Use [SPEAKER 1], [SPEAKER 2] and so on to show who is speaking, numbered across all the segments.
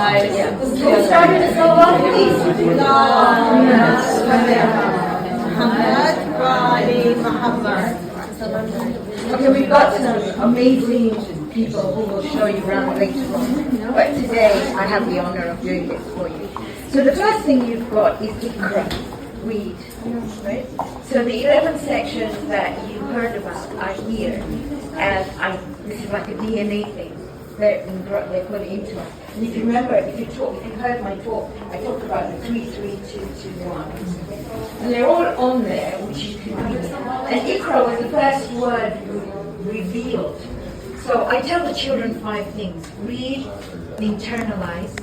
[SPEAKER 1] Who started the salawat, please? Okay, we've got some amazing people who will show you around later on. But today, I have the honor of doing this for you. So the first thing you've got is Iqra, read. Right? So the 11 sections that you heard about are here. And this is like a DNA thing. They put it into us. And if you remember, if you heard my talk, I talked about the 3, 3, 2, 2, 1. And they're all on there, which you can read. And Iqra was the first word revealed. So I tell the children 5 things: read, internalize,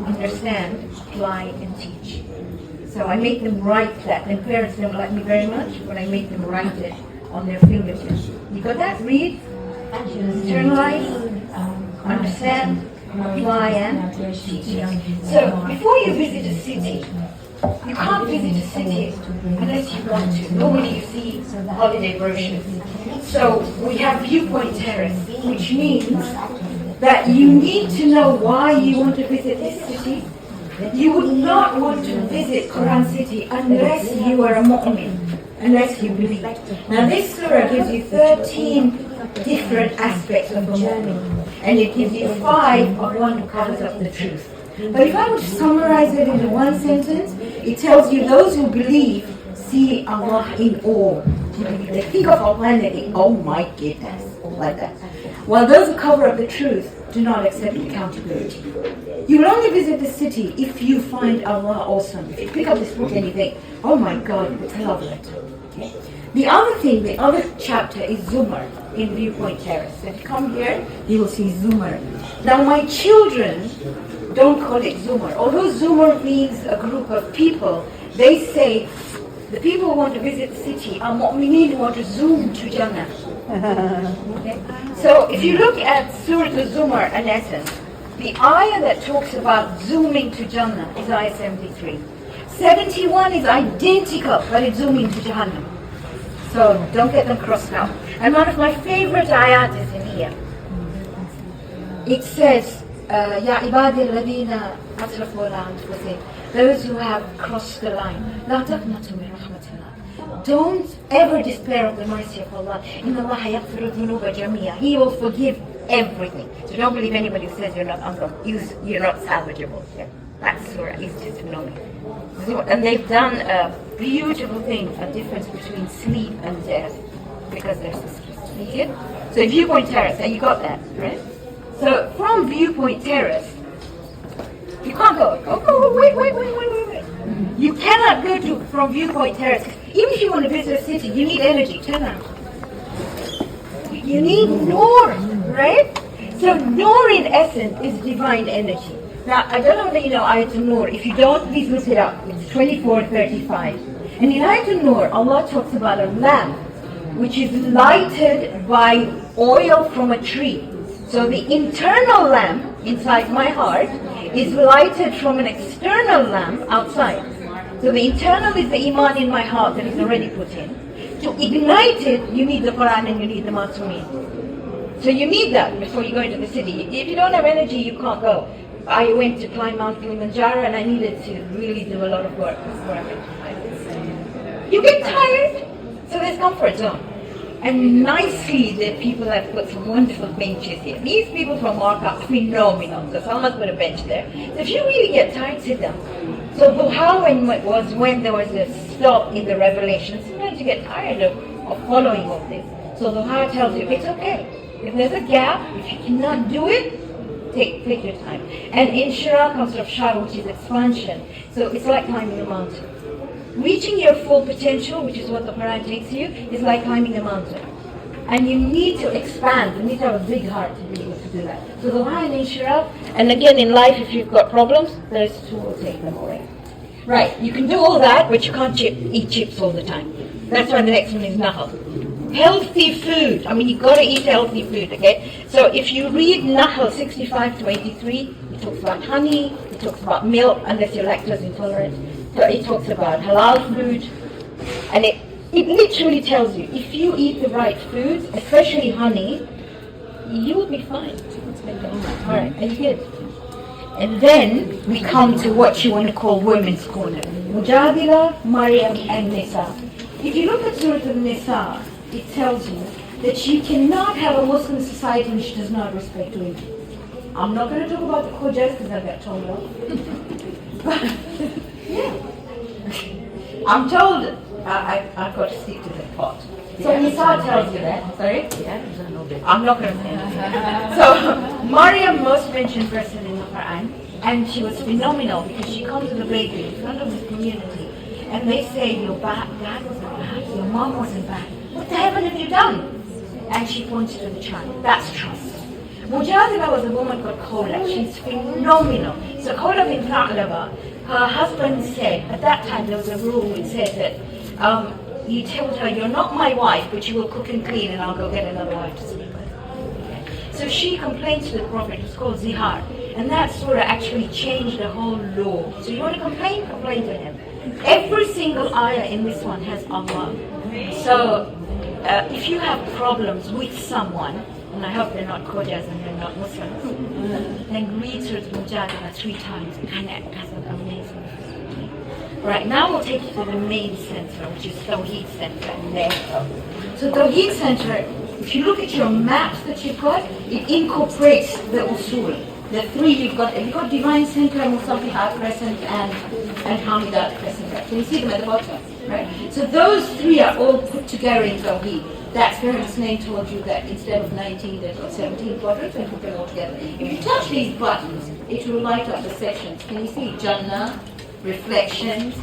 [SPEAKER 1] understand, apply, and teach. So I make them write that. And parents don't like me very much when I make them write it on their fingertips. You got that? Read, internalize, understand, apply, and teach. So before you visit a city, you can't visit a city unless you want to. Normally you see holiday brochures. So we have Viewpoint Terrace, which means that you need to know why you want to visit this city. You would not want to visit Qur'an City unless you are a mu'min, unless you believe. Now this surah gives you 13 different aspects of a mu'min, and it gives you 5 of one who covers up the truth. But if I were to summarize it into one sentence, it tells you those who believe see Allah in all. They think of Allah and they think, oh my goodness, like that. While those who cover up the truth do not accept accountability. You will only visit the city if you find Allah awesome. If you pick up this book and you think, oh my God, I love it. Okay. The other chapter is Zumar in Viewpoint Terrace. So if you come here, you will see Zumar. Now my children don't call it Zumar. Although Zumar means a group of people, they say the people who want to visit the city are mu'mineen who want to zoom to Jannah. Okay? So if you look at Surah Al-Zumar, in essence, the ayah that talks about zooming to Jannah is ayah 73. 71 is identical, but it's zooming to Jahannam. So don't get them crossed out. And one of my favorite ayat is in here. It says, Ya ibadi alladhina asrafu ala anfusihim, those who have crossed the line. La taqnatu min rahmatillah. Don't ever despair of the mercy of Allah. Inna Allah yaghfiru dhunuba jamia. He will forgive everything. So don't believe anybody who says you're not salvageable. Yeah. That surah is just phenomenal. And they've done a beautiful thing, a difference between sleep and death, because they're sisters. See it? So Viewpoint Terrace, and you got that, right? So from Viewpoint Terrace, you can't go. Oh, wait. You cannot go from Viewpoint Terrace. Even if you want to visit a city, you need energy. Turn on. You need Noor, right? So Noor in essence is divine energy. Now, I don't know whether you know Ayatul Noor. If you don't, please look it up. It's 24:35. And in Ayatul Noor, Allah talks about a lamp which is lighted by oil from a tree. So the internal lamp inside my heart is lighted from an external lamp outside. So the internal is the iman in my heart that is already put in. To ignite it, you need the Quran and you need the Masumeen. So you need that before you go into the city. If you don't have energy, you can't go. I went to climb Mount Kilimanjaro and I needed to really do a lot of work before I went to climb it. You get tired, so there's comfort zone. And nicely, the people have put some wonderful benches here. These people from MARC are phenomenal, so someone's put a bench there. So if you really get tired, sit down. So how was when there was a stop in the revelation. Sometimes you get tired of following all this. So the heart tells you, it's okay. If there's a gap, if you cannot do it, take your time. And Inshira comes from Shar, which is expansion. So it's like climbing a mountain. Reaching your full potential, which is what the Quran takes you, is like climbing a mountain. And you need to expand. You need to have a big heart to be able to do that. So the Quran and Inshira, and again in life, if you've got problems, there's two who will take them away. Right, you can do all that, but you can't eat chips all the time. That's why the next one is Nahl. Healthy food. I mean, you've got to eat healthy food, okay? So if you read Nahl 65 to 83, it talks about honey, it talks about milk, unless you're lactose intolerant. So it talks about halal food. And it literally tells you, if you eat the right foods, especially honey, you will be fine. Alright, are you good? And then we come to what you want to call women's corner. Mujadila, Maryam, and Nisa. If you look at Surah Al-Nisa, it tells you that you cannot have a Muslim society which does not respect women. I'm not going to talk about the Khojas because I got told off. But, yeah. I'm told I've got to stick to the plot. So Nisa tells you that. Sorry? Yeah, I'm not going to say that. So, Maryam most mentioned person in the Quran, and she was phenomenal because she comes to the baby in front of the community, and they say, your dad wasn't bad, your mom wasn't bad. What the heaven have you done? And she points to the child. That's trust. Mujadila was a woman called Khawla. She's phenomenal. So Khawla bin Tha'laba, her husband said, at that time there was a rule which said that you told her, you're not my wife, but you will cook and clean and I'll go get another wife to sleep with. Okay. So she complained to the Prophet, it's called Zihar. And that surah actually changed the whole law. So you want to complain to him. Every single ayah in this one has Allah. So if you have problems with someone, and I hope they're not Khojas and they're not Muslims, then read Surah Mujadila 3 times, and it has an amazing feeling. Right, now we'll take you to the main center, which is Tawheed Center. There you go. So Tawheed Center, if you look at your maps that you've got, it incorporates the usul. The 3 you've got Divine Center, Musabihat Crescent, and Hamidat Crescent. Can you see them at the bottom? Right? So those 3 are all put together in Tawheed. That's where his name told you that instead of 19, they've got 17 quadrants, and put them all together. If you touch these buttons, it will light up the sections. Can you see Jannah, reflections?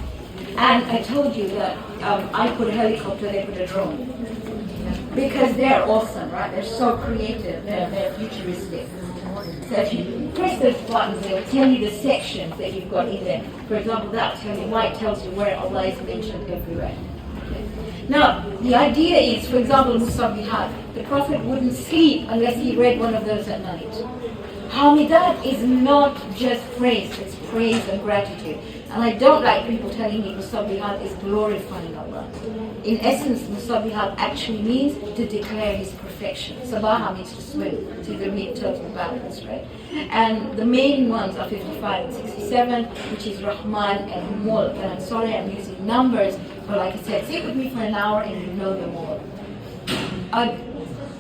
[SPEAKER 1] And I told you that I put a helicopter, they put a drone. Because they're awesome, right? They're so creative, they're futuristic. So if you press those buttons, they will tell you the sections that you've got in there. For example, that tells you, white tells you where Allah is mentioned everywhere. Now, the idea is, for example, Musabihat, the Prophet wouldn't sleep unless he read one of those at night. Hamidat is not just praise, it's praise and gratitude. And I don't like people telling me Musabihat is glorifying Allah. In essence, Musabihat actually means to declare His perfection. Sabaha means to smooth, to mean total balance, right? And the main ones are 55 and 67, which is Rahman and Mulla. And I'm sorry I'm using numbers, but like I said, sit with me for an hour and you know them all.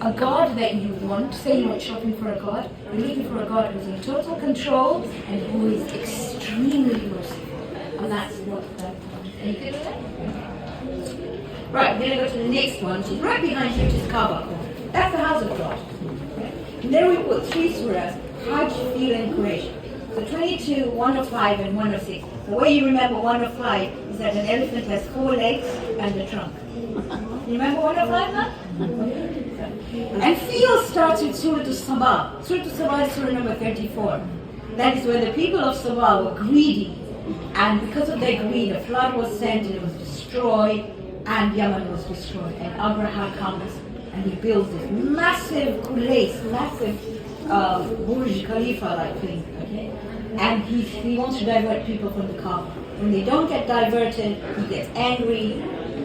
[SPEAKER 1] A God that you want, say you want shopping for a God, you're looking for a God who's in total control and who is extremely merciful. And that's what that Are you good with that? Right, we're going to go to the next one, which is right behind you, which is Kaaba. That's the house of God. Okay? And there we put 3 surahs, Hajj, Fil, and Quraysh. So 22, 105, and 106. The way you remember 105 is that an elephant has 4 legs and a trunk. You remember 105 now? And Fil starts with Surah Al-Sabah. Surah Al-Sabah is surah number 34. That is where the people of Sabah were greedy. And because of their greed, a flood was sent and it was destroyed, and Yemen was destroyed. And Abraham comes and he builds this massive kulais, massive Burj Khalifa-like thing. Okay? And he wants to divert people from the Kaaba. When they don't get diverted, he gets angry.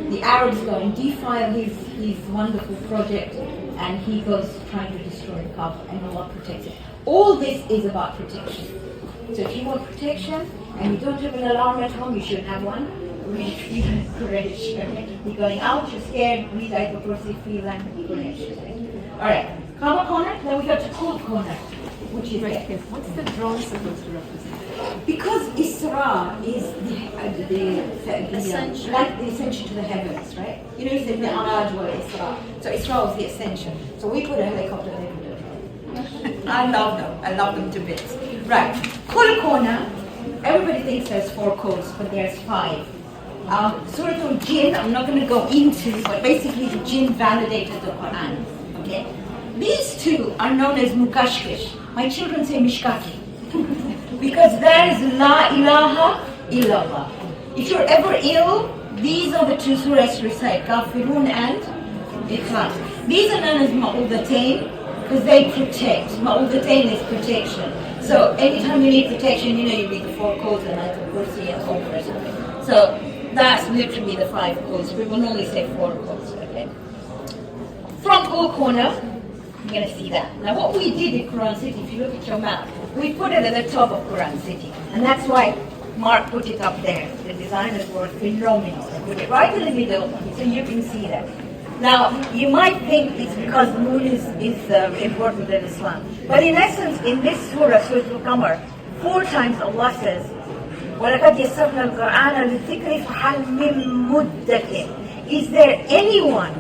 [SPEAKER 1] The Arabs go and defile his wonderful project, and he goes trying to destroy the Kaaba, and Allah protects it. All this is about protection. So if you want protection, and you don't have an alarm at home, you should have one. Read Quraysh. You're going out, you're scared, read Ayatul Kursi, feel and Quraysh. Alright, Kaaba corner, then we go to Qud corner, which is there.
[SPEAKER 2] What's the drone supposed to represent?
[SPEAKER 1] Because Isra is the
[SPEAKER 2] Ascension.
[SPEAKER 1] like the ascension to the heavens, right? You know, you said Mi'raj or Isra. So Isra was the ascension. So we put a helicopter there. I love them to bits. Right, Qud corner. Everybody thinks there's 4 codes, but there's 5. Surah Al-Jinn, I'm not going to go into, but basically the Jinn validated the Quran. Okay? These 2 are known as Mukashkish. My children say Mishkaki. Because there is La ilaha illallah. If you're ever ill, these are the 2 surahs to recite, Kafirun and Ikhlas. These are known as Ma'udatain because they protect. Ma'udatain is protection. So anytime you need protection, you know you read the 4 codes and Ayatul Kursi and all the rest of it. So that's literally the 5 codes. We will normally say 4 codes, okay? From Qud corner, you're going to see that. Now what we did in Qur'an City, if you look at your map, we put it at the top of Qur'an City. And that's why Mark put it up there. The designers were phenomenal. They put it right in the middle so you can see that. Now, you might think it's because the moon is important in Islam. But in essence, in this surah, Surah Al-Qamar, 4 times Allah says, وَلَقَدْ يَسَّرْنَا الْقُرْآنَ لِلذِّكْرِ فَهَلْ مِن مُدَّكِرٍ. Is there anyone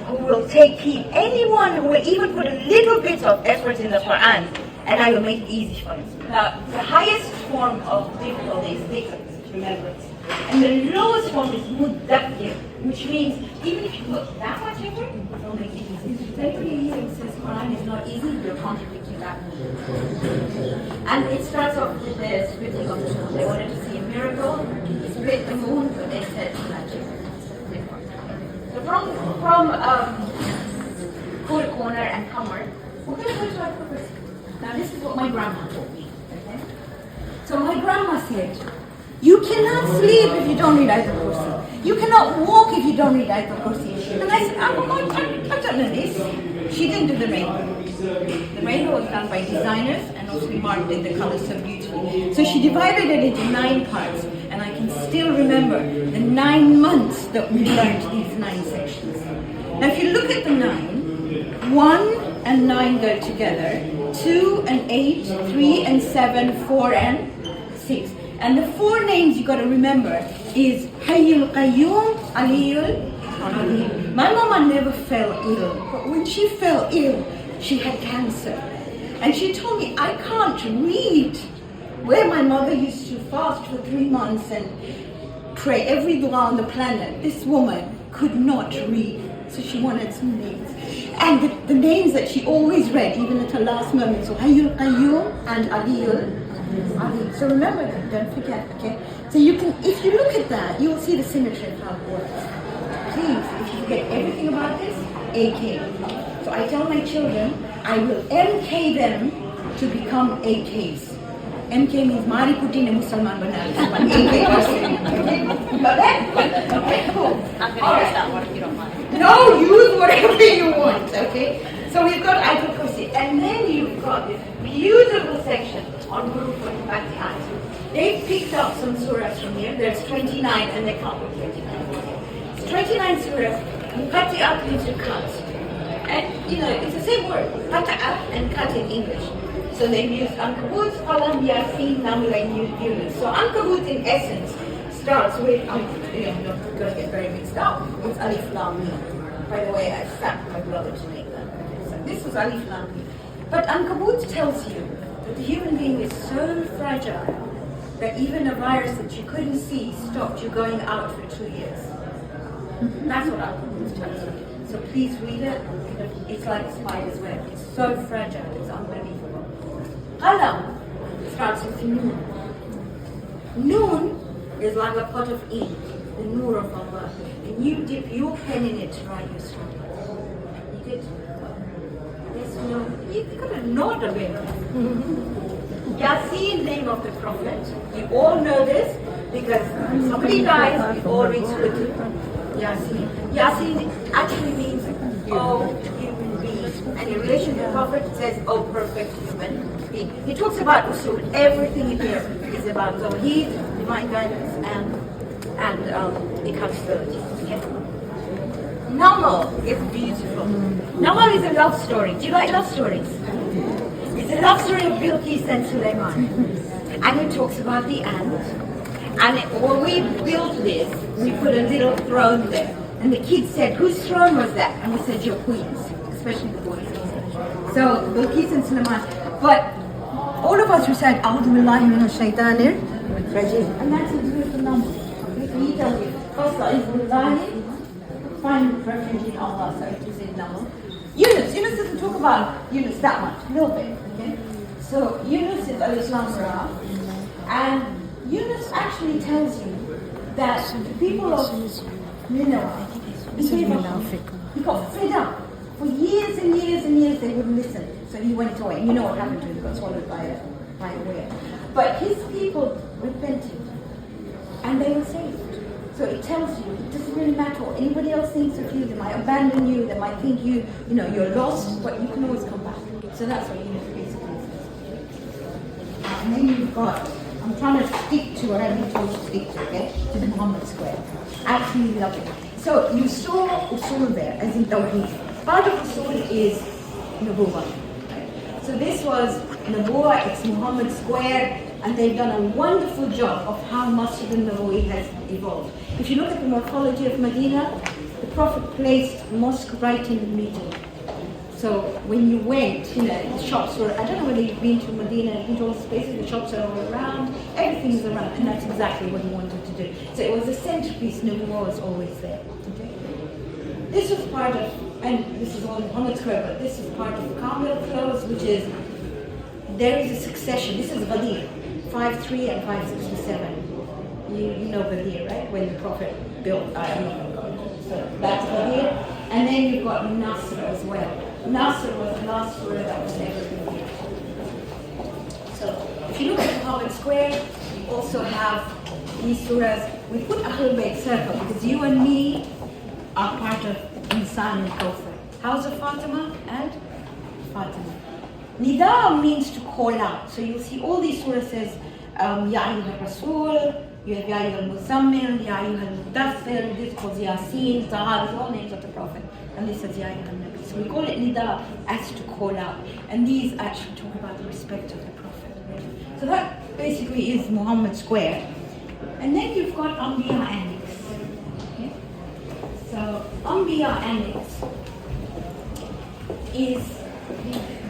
[SPEAKER 1] who will take heed? Anyone who will even put a little bit of effort in the Quran, and I will make it easy for you. Now, the highest form of difficulty is dhikr, remembrance. And the lowest form is mudakkir, which means even if you put that much effort, it will make it easy. So anybody here who says Quran is not easy, you're contradicting that. And it starts off with the splitting of the moon. They wanted to see a miracle, split the moon, but they said magic. So from Four Corner and Qamar, we're going to go to our purpose. Now this is what my grandma told me. Okay? So my grandma said, you cannot sleep if you don't read Ayatul Kursi. You cannot walk if you don't read Ayatul Kursi. And I said, I've done this. She didn't do the rainbow. The rainbow was done by designers, and also Mark did the colors so beautifully. So she divided it into 9 parts, and I can still remember the 9 months that we learned these 9 sections. Now if you look at the 9, 1 and 9 go together, 2 and 8, 3 and 7, 4 and 6. And the 4 names you got to remember is Hayyul Qayyum, Aliyul Azim. My mama never fell ill, but when she fell ill, she had cancer. And she told me, I can't read. Where my mother used to fast for 3 months and pray every dua on the planet, this woman could not read. So she wanted some names. And the names that she always read, even at her last moment, so Hayyul Qayyum and Aliyul. So remember that, don't forget, okay? So you can, if you look at that, you will see the symmetry of how it works. Please, if you get everything about this, AK. So I tell my children, I will MK them to become AKs. MK means Mari Putin and Musalman Banal. But AK person. Okay? Got that? Okay, cool.
[SPEAKER 2] I'm going to use that one if you don't mind.
[SPEAKER 1] No, use whatever you want, okay? So we've got Ayatul Kursi, and then you've got this beautiful section on Viewpoint Fatiha. They've picked up some surahs from here. There's 29, and they can't put 29. It's 29 surahs. Fatiha means to cut. And, you know, it's the same word, Fatiha and cut in English. So they've used Ankabut, Qalam, Yasin, Naml, and Yunus. So Ankabut, in essence, starts with, you know, I'm not going to get very mixed up. It's Alif Lam Mim. By the way, I sacked my brother to make that. So this was Alif Lam Mim. But Ankabut tells you that the human being is so fragile that even a virus that you couldn't see stopped you going out for 2 years. That's what Ankabut tells you. So please read it. It's like a spider's web. It's so fragile. It's unbelievable. Qalam starts with Noon. Noon is like a pot of ink, the Nur of Allah. And you dip your pen in it to write your story. You get yes, no, you got a nod of it. Yasin, name of the Prophet. You all know this because somebody dies, we all read Surah Yasin. Yasin actually means, oh, human being. And in relation to the Prophet, it says, oh, perfect human being. He talks about usul. Everything in here is about Tawheed, divine guidance, and accountability. Okay? Namal is beautiful. Namal is a love story. Do you like love stories? It's a love story of Bilqis and Sulaiman. And it talks about the ant. And when we built this, we put a little throne there. And the kids said, whose throne was that? And we said, your queen's, especially the boys. So, Bilqis and Sulaiman. But all of us recite, A'udhu billahi minash shaitanir rajim. And that's a beautiful number. He tells you, first find refuge in Allah, so it is in number. Yunus doesn't talk about Yunus that much, a little bit, okay? So Yunus is al-Islam Ra, and Yunus actually tells you that the people of Nineveh, he got fed up. For years and years and years they wouldn't listen, so he went away. And you know what happened to him, he got swallowed by a whale. But his people repented, and they were saved. So it tells you, it doesn't really matter what anybody else thinks of you. They might abandon you, they might think you're lost, but you can always come back. So that's what Yunus basically says. And then you've got, I'm trying to stick to what I've been told to stick to, okay? To the Muhammad Square. Absolutely love it. So you saw usul there, as in Tawheed. Part of usul is Nubuwa. So this was Nubuwa, it's Muhammad Square, and they've done a wonderful job of how Masjid al-Nabawi has evolved. If you look at the morphology of Medina, the Prophet placed the mosque right in the middle. So when you went, the shops were, I don't know whether you've been to Medina, you've been to all the places, the shops are all around, everything is around, and that's exactly what he wanted to do. So it was a centerpiece, Nubuwa was always there. Okay? This was part of, and this is all Muhammad Square, but this is part of Kamil Close, which is, there is a succession. This is Ghadir, 5-3 and 567. You know Ghadir, right? When the Prophet built so that's Ghadir. And then you've got Nasr as well. Nasr was the last surah that was never revealed. So if you look at Muhammad Square, you also have these surahs. We put Ahlul Bayt circle because you and me are part of Insan al-Kawthar. House of Fatima and Fatima. Nida means to call out. So you'll see all these surahs says, Ya Ayyuha Rasul, you have Ya Ayyuha Muzammil, Ya Ayyuha Mudaththir, this calls Yasin, Taha, these all names of the Prophet. And this says Ya Ayyuha Nabi. So we call it Nida as to call out. And these actually talk about the respect of the Prophet. Right? So that basically is Muhammad Square. And then you've got Anbiya Annex. Okay? So Anbiya Annex is,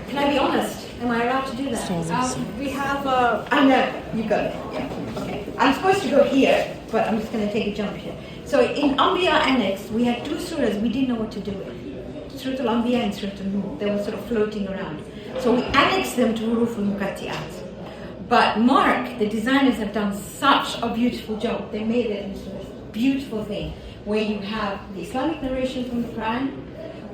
[SPEAKER 1] can I be honest? Am I allowed to do that?
[SPEAKER 2] We have
[SPEAKER 1] I know, you got it. Yeah. Okay. I'm supposed to go here, but I'm just going to take a jump here. So in Anbiya Annex, we had two surahs we didn't know what to do with. Surah Al-Anbiya and Surah Al-Nur. They were sort of floating around. So we annexed them to Huruf al-Mukatti'at. But MARC, the designers have done such a beautiful job. They made it into this beautiful thing where you have the Islamic narration from the Quran,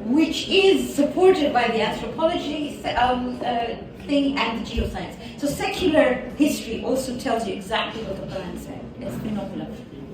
[SPEAKER 1] which is supported by the anthropology thing and the geoscience. So secular history also tells you exactly what the Quran said. It's phenomenal.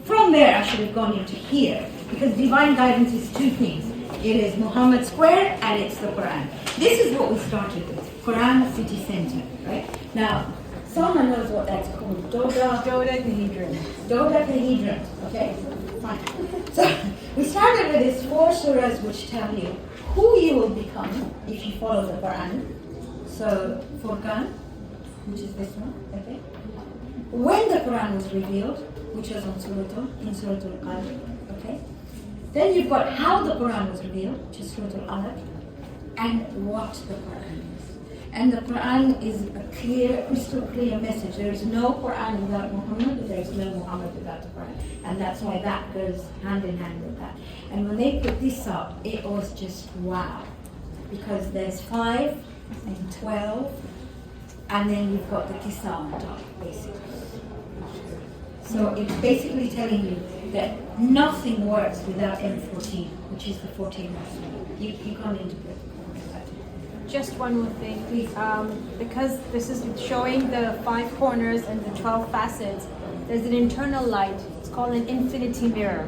[SPEAKER 1] From there, I should have gone into here, because divine guidance is two things. It is Muhammad Square and it's the Quran. This is what we started with, Qur'an City Center, right? Now, someone knows what that's called, Dodecahedron. Dodecahedron, okay? Fine. So we started with these 4 surahs which tell you who you will become if you follow the Quran. So Furqan, which is this one, okay? When the Quran was revealed, which was in Surah Al-Qadr, okay? Then you've got how the Quran was revealed, which is Surah Al-Alaq, and what the Quran is. And the Quran is a clear, crystal clear message. There is no Quran without Muhammad, there is no Muhammad without the Quran. And that's why that goes hand in hand with that. And when they put this up, it was just wow. Because there's 5 and 12, and then you've got the Qissa on top, basically. So it's basically telling you that nothing works without M14, which is the 14th. You can't interpret.
[SPEAKER 2] just one more thing, please. Because this is showing the 5 corners and the 12 facets, there's an internal light. It's called an infinity mirror.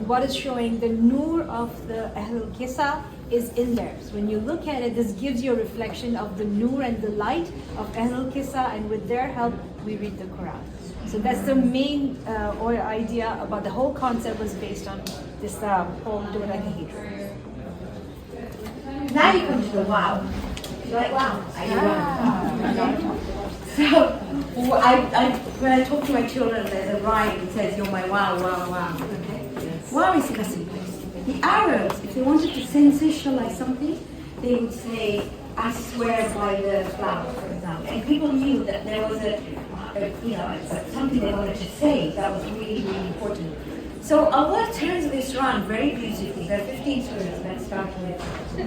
[SPEAKER 2] What is showing the nur of the Ahlul Qissa is in there. So when you look at it, this gives you a reflection of the nur and the light of Ahlul Qissa, and with their help, we read the Quran. So that's the main or idea about the whole concept was based on this whole dodecahedron.
[SPEAKER 1] Now you come to the wow. You're like, wow. So, when I talk to my children, there's a rhyme that says, you're my wow, wow, wow. Okay? Yes. Wow is resting place. The Arabs, if they wanted to sensationalize something, they would say, I swear by the flower, for example. And people knew that there was something they wanted to say that was really, really important. So Allah turns this around very beautifully. There are 15 surahs that start with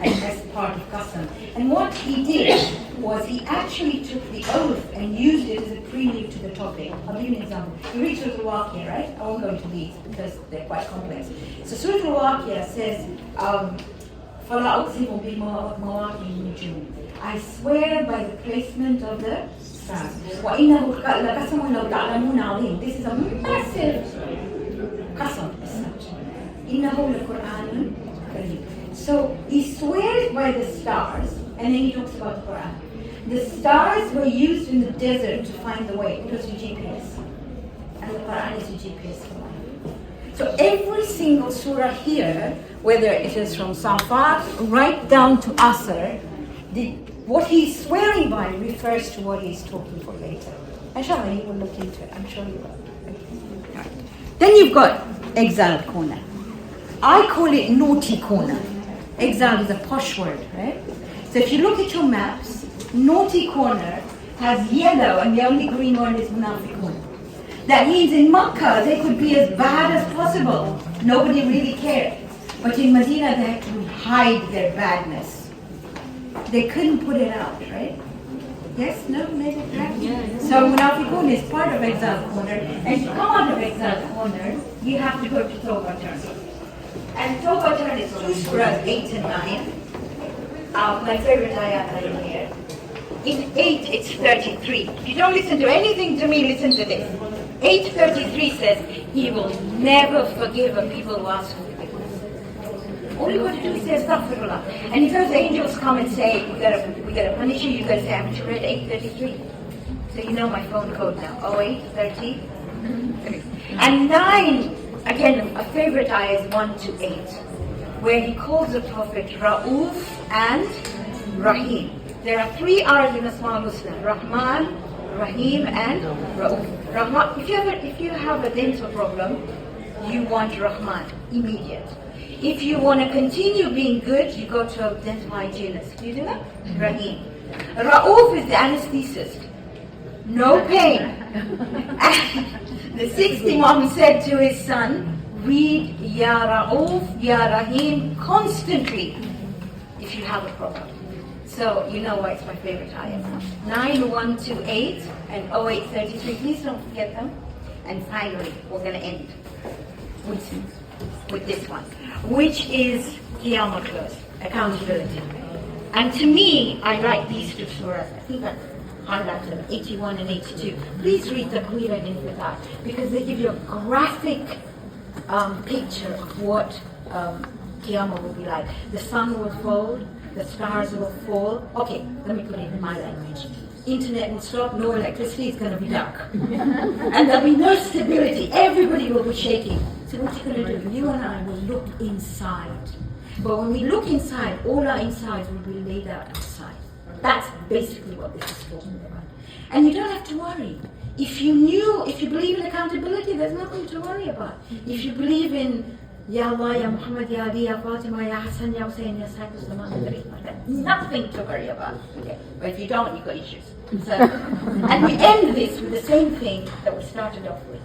[SPEAKER 1] as part of custom. And what he did was he actually took the oath and used it as a prelude to the topic. I'll give you an example. You read Surah Al-Waqi'ah, right? I won't go into these because they're quite complex. So Surah Al-Waqi'ah says, فَلَا أُقْسِمُ بِمَوَاقِعِ النُّجُومِ I swear by the placement of the stars. وَإِنَّهُ لَقَسَمٌ لَوْ تَعْلَمُونَ عَظِيمٌ This is a massive qasam as such. إِنَّهُ لَقُرْآنٌ كَرِيمٌ So he swears by the stars, and then he talks about the Quran. The stars were used in the desert to find the way. It was your GPS. And the Qur'an is your GPS for life. So every single surah here, whether it is from Safat right down to Asr, what he's swearing by refers to what he's talking for later. Inshallah, you will look into it. I'm sure you will. Right. Then you've got Exile corner. I call it naughty corner. Exile is a posh word, right? So if you look at your maps, naughty corner has yellow and the only green one is Munafiq corner. That means in Makkah they could be as bad as possible. Nobody really cared. But in Medina they had to hide their badness. They couldn't put it out, right? Yes? No? Maybe? Right? Yeah. So Munafiqun is part of Exile corner. And to come out of Exile corner, you have to go to Tawbah turn. And Tawbah turn is 2 surahs, 8 and 9. My favorite ayat are in here. In 8, it's 33. If you don't listen to anything to me, listen to this. 8:33 says, He will never forgive a people who ask for forgiveness. All you got to do is say astaghfirullah. And if those angels come and say, we gotta punish you, you gotta say, haven't you read 8:33? So you know my phone code now. 08:30. And 9, again, a favorite ayah is 1 to 8, where he calls the Prophet Ra'uf and Rahim. There are 3 R's in Asma Husna: Rahman, Rahim, and Ra'uf. Rahman, if you have a dental problem, you want Rahman, immediate. If you want to continue being good, you go to a dental hygienist. Do you do that? Rahim. Ra'uf is the anesthetist. No pain. The 6th Imam said to his son, read Ya Ra'uf, Ya Rahim constantly if you have a problem. So you know why it's my favorite ayah. 9, 1 to 8 and 08:33. Please don't forget them. And finally, we're going to end with this one, which is Qiyamah close, accountability. And to me, I like these 2 surahs. I think I highlighted them, 81 and 82. Please read the Qur'an and Infidal, because they give you a graphic picture of what Qiyamah will be like. The sun will fold. The stars will fall. Okay, let me put it in my language. Internet will stop, no electricity, it's going to be dark. And there'll be no stability. Everybody will be shaking. So what you're going to do, you and I will look inside. But when we look inside, all our insides will be laid out outside. That's basically what this is talking about. And you don't have to worry. If you believe in accountability, there's nothing to worry about. If you believe in Ya Allah, Ya Muhammad, Ya Ali, Ya Fatima, Ya Hassan, Ya Hussein, Ya Sayyid Zaman, nothing to worry about. Okay. But if you don't, you've got issues. So, and we end this with the same thing that we started off with.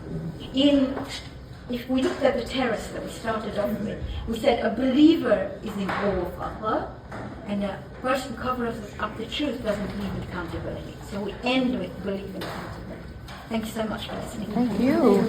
[SPEAKER 1] If we looked at the terrace that we started off with, we said a believer is in awe of Allah, and a person who covers up the truth doesn't believe in accountability. So we end with belief in accountability. Thank you so much for listening.
[SPEAKER 3] Thank you.